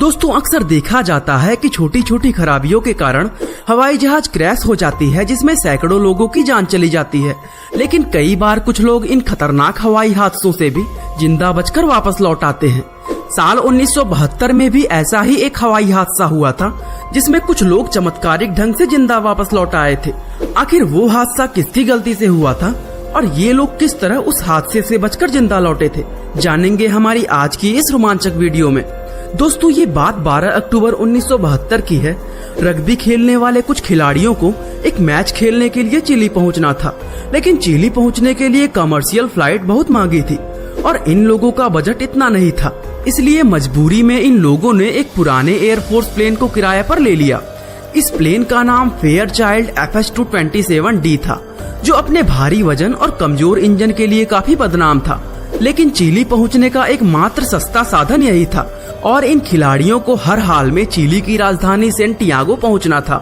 दोस्तों अक्सर देखा जाता है कि छोटी छोटी खराबियों के कारण हवाई जहाज क्रैश हो जाती है, जिसमें सैकड़ों लोगों की जान चली जाती है। लेकिन कई बार कुछ लोग इन खतरनाक हवाई हादसों से भी जिंदा बचकर वापस लौट आते हैं। साल 1972 में भी ऐसा ही एक हवाई हादसा हुआ था, जिसमें कुछ लोग चमत्कारिक ढंग से जिंदा वापस लौट आए थे। आखिर वो हादसा किसकी गलती से हुआ था और ये लोग किस तरह उस हादसे से बचकर जिंदा लौटे थे, जानेंगे हमारी आज की इस रोमांचक वीडियो में। दोस्तों ये बात 12 अक्टूबर 1972 की है। रग्बी खेलने वाले कुछ खिलाड़ियों को एक मैच खेलने के लिए चिली पहुंचना था, लेकिन चिली पहुंचने के लिए कमर्शियल फ्लाइट बहुत महंगी थी और इन लोगों का बजट इतना नहीं था। इसलिए मजबूरी में इन लोगों ने एक पुराने एयरफोर्स प्लेन को किराए पर ले लिया। इस प्लेन का नाम फेयरचाइल्ड FS-227D था, जो अपने भारी वजन और कमजोर इंजन के लिए काफी बदनाम था। लेकिन चिली पहुंचने का एक मात्र सस्ता साधन यही था और इन खिलाड़ियों को हर हाल में चिली की राजधानी सेंटियागो पहुंचना था।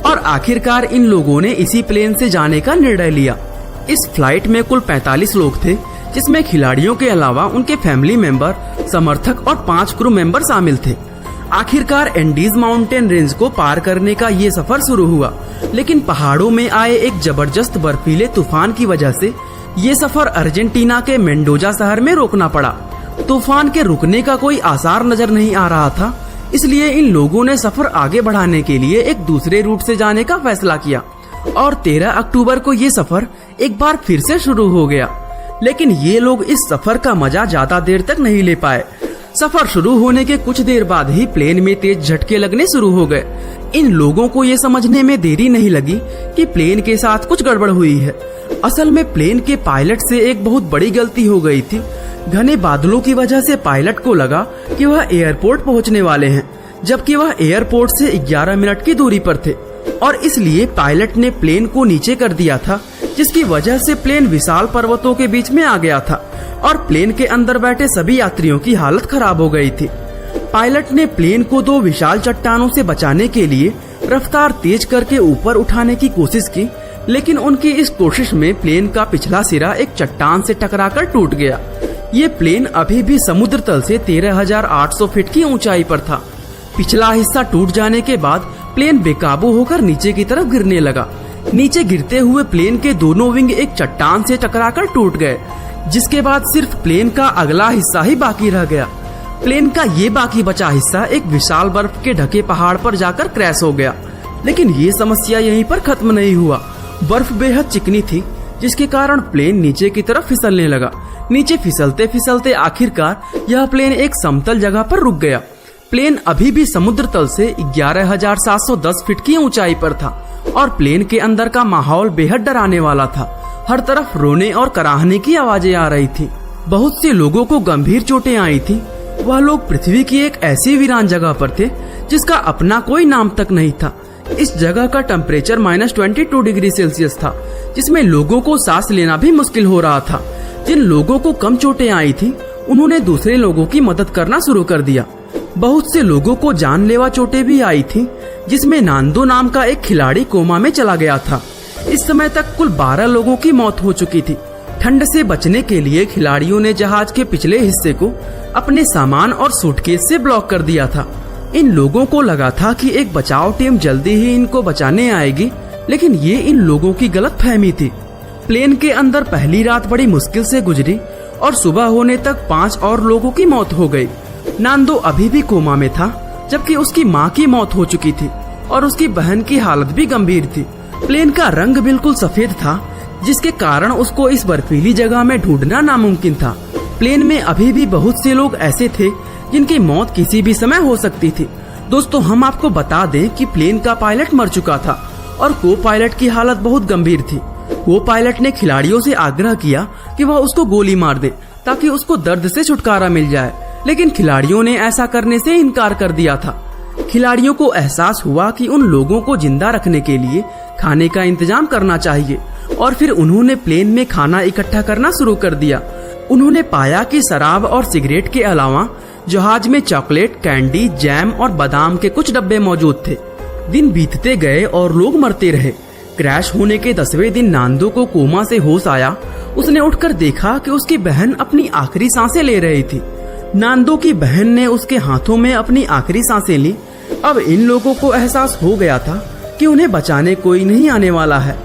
और आखिरकार इन लोगों ने इसी प्लेन से जाने का निर्णय लिया। इस फ्लाइट में कुल 45 लोग थे, जिसमें खिलाड़ियों के अलावा उनके फैमिली मेंबर, समर्थक और 5 क्रू मेंबर शामिल थे। आखिरकार एंडीज माउंटेन रेंज को पार करने का ये सफर शुरू हुआ, लेकिन पहाड़ों में आए एक जबरदस्त बर्फीले तूफान की वजह से ये सफर अर्जेंटीना के मेंडोजा शहर में रोकना पड़ा। तूफान के रुकने का कोई आसार नजर नहीं आ रहा था, इसलिए इन लोगों ने सफर आगे बढ़ाने के लिए एक दूसरे रूट से जाने का फैसला किया और 13 अक्टूबर को ये सफर एक बार फिर से शुरू हो गया। लेकिन ये लोग इस सफर का मजा ज्यादा देर तक नहीं ले पाए। सफर शुरू होने के कुछ देर बाद ही प्लेन में तेज झटके लगने शुरू हो गए। इन लोगों को ये समझने में देरी नहीं लगी कि प्लेन के साथ कुछ गड़बड़ हुई है। असल में प्लेन के पायलट से एक बहुत बड़ी गलती हो गई थी। घने बादलों की वजह से पायलट को लगा कि वह एयरपोर्ट पहुंचने वाले हैं, जबकि वह एयरपोर्ट से 11 मिनट की दूरी पर थे और इसलिए पायलट ने प्लेन को नीचे कर दिया था, जिसकी वजह से प्लेन विशाल पर्वतों के बीच में आ गया था और प्लेन के अंदर बैठे सभी यात्रियों की हालत खराब हो गई थी। पायलट ने प्लेन को 2 विशाल चट्टानों से बचाने के लिए रफ्तार तेज करके ऊपर उठाने की कोशिश की, लेकिन उनकी इस कोशिश में प्लेन का पिछला सिरा एक चट्टान से टकराकर टूट गया। ये प्लेन अभी भी समुद्र तल से 13,800 फीट की ऊंचाई पर था। पिछला हिस्सा टूट जाने के बाद प्लेन बेकाबू होकर नीचे की तरफ गिरने लगा। नीचे गिरते हुए प्लेन के दोनों विंग एक चट्टान से टकराकर टूट गए, जिसके बाद सिर्फ प्लेन का अगला हिस्सा ही बाकी रह गया। प्लेन का ये बाकी बचा हिस्सा एक विशाल बर्फ के ढके पहाड़ पर जाकर क्रैश हो गया। लेकिन ये समस्या यहीं पर खत्म नहीं हुआ। बर्फ बेहद चिकनी थी, जिसके कारण प्लेन नीचे की तरफ फिसलने लगा। नीचे फिसलते फिसलते आखिरकार यह प्लेन एक समतल जगह पर रुक गया। प्लेन अभी भी समुद्र तल से 11,710 फीट की ऊंचाई पर था और प्लेन के अंदर का माहौल बेहद डराने वाला था। हर तरफ रोने और कराहने की आवाजें आ रही थी। बहुत से लोगों को गंभीर चोटें आई थी। वह लोग पृथ्वी की एक ऐसी वीरान जगह पर थे जिसका अपना कोई नाम तक नहीं था। इस जगह का टेम्परेचर -22 डिग्री सेल्सियस था, जिसमें लोगों को सांस लेना भी मुश्किल हो रहा था। जिन लोगों को कम चोटें आई थी, उन्होंने दूसरे लोगों की मदद करना शुरू कर दिया। बहुत से लोगों को जानलेवा चोटें भी आई थी, जिसमें नांदो नाम का एक खिलाड़ी कोमा में चला गया था। इस समय तक कुल 12 लोगों की मौत हो चुकी थी। ठंड से बचने के लिए खिलाड़ियों ने जहाज के पिछले हिस्से को अपने सामान और सूटकेस से ब्लॉक कर दिया था। इन लोगों को लगा था कि एक बचाव टीम जल्दी ही इनको बचाने आएगी, लेकिन ये इन लोगों की गलतफहमी थी। प्लेन के अंदर पहली रात बड़ी मुश्किल से गुजरी और सुबह होने तक 5 और लोगों की मौत हो गई। नांदो अभी भी कोमा में था, जबकि उसकी माँ की मौत हो चुकी थी और उसकी बहन की हालत भी गंभीर थी। प्लेन का रंग बिल्कुल सफेद था, जिसके कारण उसको इस बर्फीली जगह में ढूंढना नामुमकिन था। प्लेन में अभी भी बहुत से लोग ऐसे थे जिनकी मौत किसी भी समय हो सकती थी। दोस्तों हम आपको बता दें कि प्लेन का पायलट मर चुका था और को पायलट की हालत बहुत गंभीर थी। को पायलट ने खिलाड़ियों से आग्रह किया कि वह उसको गोली मार दे ताकि उसको दर्द से छुटकारा मिल जाए, लेकिन खिलाड़ियों ने ऐसा करने से इनकार कर दिया था। खिलाड़ियों को एहसास हुआ कि उन लोगों को जिंदा रखने के लिए खाने का इंतजाम करना चाहिए और फिर उन्होंने प्लेन में खाना इकट्ठा करना शुरू कर दिया। उन्होंने पाया कि शराब और सिगरेट के अलावा जहाज में चॉकलेट, कैंडी, जैम और बादाम के कुछ डब्बे मौजूद थे। दिन बीतते गए और लोग मरते रहे। क्रैश होने के 10वें दिन नांदो को कोमा से होश आया। उसने उठकर देखा कि उसकी बहन अपनी आखिरी सांसें ले रही थी। नांदो की बहन ने उसके हाथों में अपनी आखिरी सांसें ली। अब इन लोगों को एहसास हो गया था कि उन्हें बचाने कोई नहीं आने वाला है।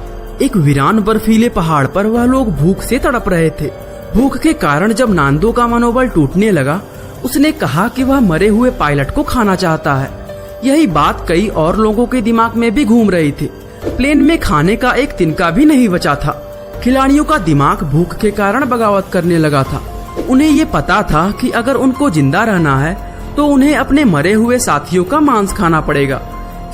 एक वीरान बर्फीले पहाड़ पर वह लोग भूख से तड़प रहे थे। भूख के कारण जब नांदो का मनोबल टूटने लगा, उसने कहा कि वह मरे हुए पायलट को खाना चाहता है। यही बात कई और लोगों के दिमाग में भी घूम रही थी। प्लेन में खाने का एक तिनका भी नहीं बचा था। खिलाड़ियों का दिमाग भूख के कारण बगावत करने लगा था। उन्हें ये पता था कि अगर उनको जिंदा रहना है तो उन्हें अपने मरे हुए साथियों का मांस खाना पड़ेगा।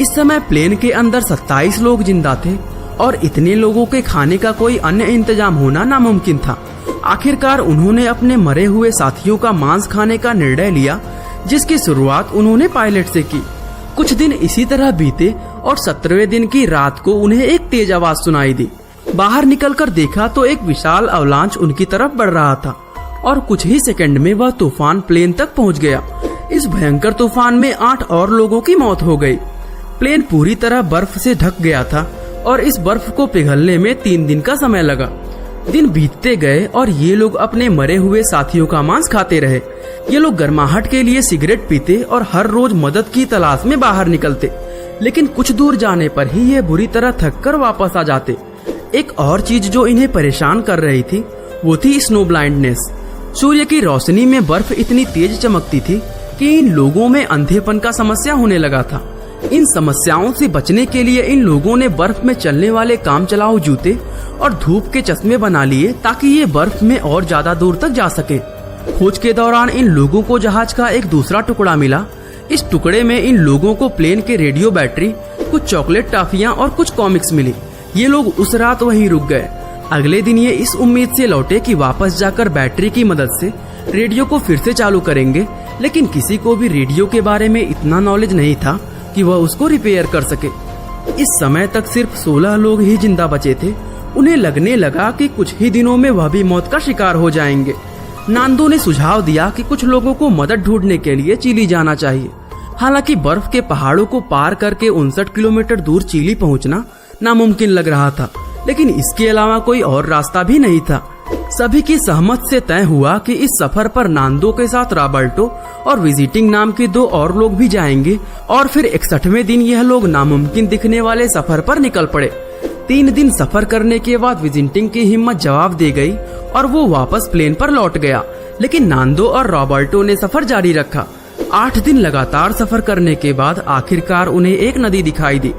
इस समय प्लेन के अंदर 27 लोग जिंदा थे और इतने लोगों के खाने का कोई अन्य इंतजाम होना नामुमकिन था। आखिरकार उन्होंने अपने मरे हुए साथियों का मांस खाने का निर्णय लिया, जिसकी शुरुआत उन्होंने पायलट से की। कुछ दिन इसी तरह बीते और 17वें दिन की रात को उन्हें एक तेज आवाज सुनाई दी। बाहर निकलकर देखा तो एक विशाल अवलांच उनकी तरफ बढ़ रहा था और कुछ ही सेकंड में वह तूफान प्लेन तक पहुंच गया। इस भयंकर तूफान में 8 और लोगों की मौत हो गई। प्लेन पूरी तरह बर्फ से ढक गया था और इस बर्फ को पिघलने में 3 दिन का समय लगा। दिन बीतते गए और ये लोग अपने मरे हुए साथियों का मांस खाते रहे। ये लोग गर्माहट के लिए सिगरेट पीते और हर रोज मदद की तलाश में बाहर निकलते, लेकिन कुछ दूर जाने पर ही ये बुरी तरह थक कर वापस आ जाते। एक और चीज जो इन्हें परेशान कर रही थी वो थी स्नो ब्लाइंडनेस। सूर्य की रोशनी में बर्फ इतनी तेज चमकती थी कि इन लोगों में अंधेपन का समस्या होने लगा था। इन समस्याओं से बचने के लिए इन लोगों ने बर्फ में चलने वाले काम चलाऊ जूते और धूप के चश्मे बना लिए ताकि ये बर्फ में और ज्यादा दूर तक जा सके। खोज के दौरान इन लोगों को जहाज का एक दूसरा टुकड़ा मिला। इस टुकड़े में इन लोगों को प्लेन के रेडियो बैटरी, कुछ चॉकलेट टॉफियां और कुछ कॉमिक्स मिली। ये लोग उस रात वहीं रुक गए। अगले दिन ये इस उम्मीद से लौटे कि वापस जाकर बैटरी की मदद से रेडियो को फिर से चालू करेंगे, लेकिन किसी को भी रेडियो के बारे में इतना नॉलेज नहीं था कि वह उसको रिपेयर कर सके। इस समय तक सिर्फ 16 लोग ही जिंदा बचे थे। उन्हें लगने लगा कि कुछ ही दिनों में वह भी मौत का शिकार हो जाएंगे। नांदो ने सुझाव दिया कि कुछ लोगों को मदद ढूंढने के लिए चिली जाना चाहिए। हालांकि बर्फ के पहाड़ों को पार करके 59 किलोमीटर दूर चिली पहुंचना नामुमकिन लग रहा था, लेकिन इसके अलावा कोई और रास्ता भी नहीं था। सभी की सहमत से तय हुआ कि इस सफर पर नांदो के साथ रॉबर्टो और विजिटिंग नाम के 2 और लोग भी जाएंगे और फिर 61वें दिन यह लोग नामुमकिन दिखने वाले सफर पर निकल पड़े। 3 दिन सफर करने के बाद विजिटिंग की हिम्मत जवाब दे गई और वो वापस प्लेन पर लौट गया, लेकिन नांदो और रॉबर्टो ने सफर जारी रखा। 8 दिन लगातार सफर करने के बाद आखिरकार उन्हें एक नदी दिखाई दी।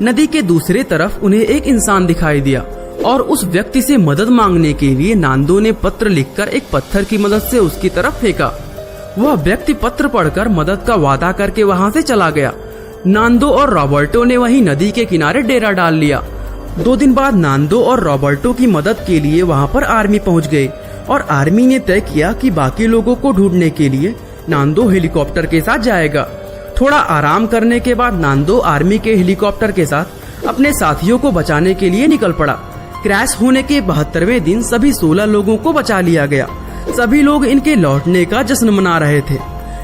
नदी के दूसरे तरफ उन्हें एक इंसान दिखाई दिया और उस व्यक्ति से मदद मांगने के लिए नांदो ने पत्र लिखकर एक पत्थर की मदद से उसकी तरफ फेंका। वह व्यक्ति पत्र पढ़कर मदद का वादा करके वहां से चला गया। नांदो और रॉबर्टो ने वहीं नदी के किनारे डेरा डाल लिया। 2 दिन बाद नांदो और रॉबर्टो की मदद के लिए वहां पर आर्मी पहुंच गई और आर्मी ने तय किया कि बाकी लोगों को ढूंढने के लिए नांदो हेलीकॉप्टर के साथ जाएगा। थोड़ा आराम करने के बाद नांदो आर्मी के हेलीकॉप्टर के साथ अपने साथियों को बचाने के लिए निकल पड़ा। क्रैश होने के 72वें दिन सभी 16 लोगों को बचा लिया गया। सभी लोग इनके लौटने का जश्न मना रहे थे,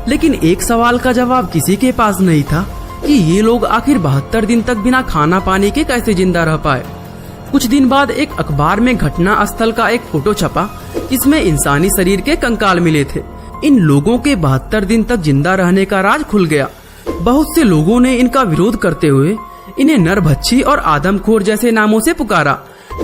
लेकिन एक सवाल का जवाब किसी के पास नहीं था कि ये लोग आखिर 72 दिन तक बिना खाना पानी के कैसे जिंदा रह पाए। कुछ दिन बाद एक अखबार में घटना स्थल का एक फोटो छपा, जिसमें इंसानी शरीर के कंकाल मिले थे। इन लोगों के 72 दिन तक जिंदा रहने का राज खुल गया। बहुत से लोगों ने इनका विरोध करते हुए इन्हें नरभक्षी और आदमखोर जैसे नामों से पुकारा,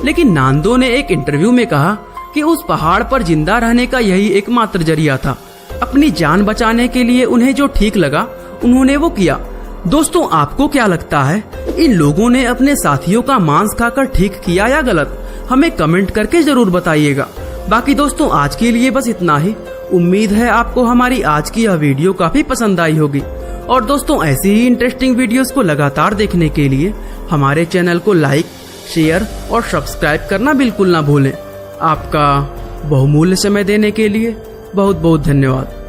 लेकिन नांदो ने एक इंटरव्यू में कहा कि उस पहाड़ पर जिंदा रहने का यही एकमात्र जरिया था। अपनी जान बचाने के लिए उन्हें जो ठीक लगा उन्होंने वो किया। दोस्तों, आपको क्या लगता है, इन लोगों ने अपने साथियों का मांस खाकर ठीक किया या गलत? हमें कमेंट करके जरूर बताइएगा। बाकी दोस्तों, आज के लिए बस इतना ही। उम्मीद है आपको हमारी आज की यह वीडियो काफी पसंद आई होगी। और दोस्तों, ऐसी ही इंटरेस्टिंग वीडियोस को लगातार देखने के लिए हमारे चैनल को लाइक, शेयर और सब्सक्राइब करना बिल्कुल ना भूलें। आपका बहुमूल्य समय देने के लिए बहुत बहुत धन्यवाद।